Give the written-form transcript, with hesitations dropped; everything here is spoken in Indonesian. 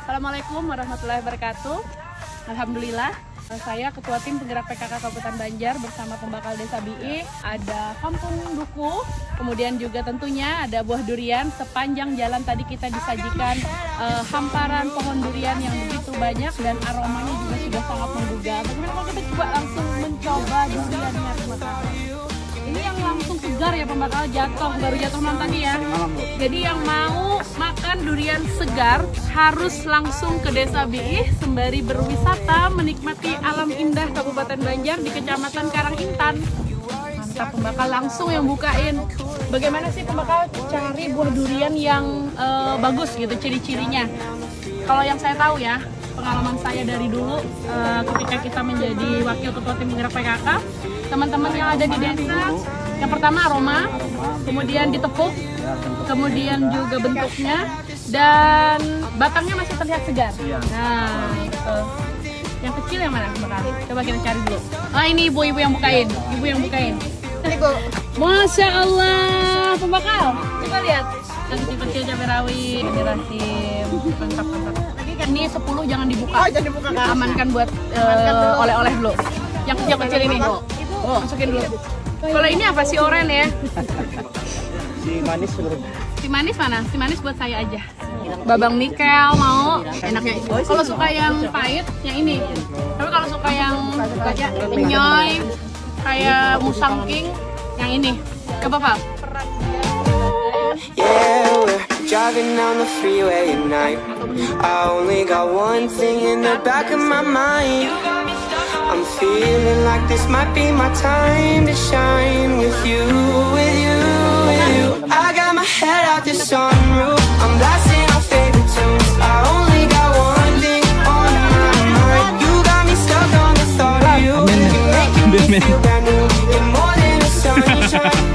Assalamualaikum warahmatullahi wabarakatuh. Alhamdulillah, saya Ketua Tim Penggerak PKK Kabupaten Banjar bersama pembakal Desa Biih. Ada Kampung Duku, kemudian juga tentunya ada buah durian. Sepanjang jalan tadi kita disajikan hamparan pohon durian yang begitu banyak dan aromanya juga sudah sangat menggugah. Bagaimana kalau kita coba langsung mencoba duriannya, pembakal? Ini yang langsung segar ya, pembakal, baru jatuh malam tadi ya. Jadi yang mau makan durian segar harus langsung ke Desa Biih sembari berwisata menikmati alam indah Kabupaten Banjar di Kecamatan Karangintan. Mantap, pembakal, langsung yang bukain. Bagaimana sih pembakal cari buah durian yang bagus gitu, ciri-cirinya? Kalau yang saya tahu ya, pengalaman saya dari dulu ketika kita menjadi wakil ketua tim penggerak PKK, teman-teman yang ada di desa, yang pertama aroma, kemudian ditepuk, kemudian juga bentuknya, dan batangnya masih terlihat segar. Nah, itu. Yang kecil yang mana? Coba kita cari dulu. Ah, ini ibu-ibu yang bukain, Ini Bu. Masya Allah, pembakal. Coba lihat. Yang kecil-kecil cabai rawit, ini rahim, mantap. Ini 10 jangan dibuka. Oh, jangan dibuka. Amankan buat oleh-oleh dulu. Yang kecil-kecil ini. Masukin dulu. Kalau ini apa sih, oren ya? Si manis dulu. Si manis mana? Si manis buat saya aja. Babang nikel mau, enaknya. Kalau suka yang pahit, yang ini. Tapi kalau suka yang penyoy, kayak musang king, yang ini. Coba Pak. Yeah, we're driving down the freeway at night. I only got one thing in the back of my mind. I'm feeling like this might be my time to shine with you, with you, with you. I got my head out the sunroof, I'm blasting our favorite tunes. I only got one thing on my mind. You got me stuck on the thought of you. You make me feel brand new. You're more than a sunshine.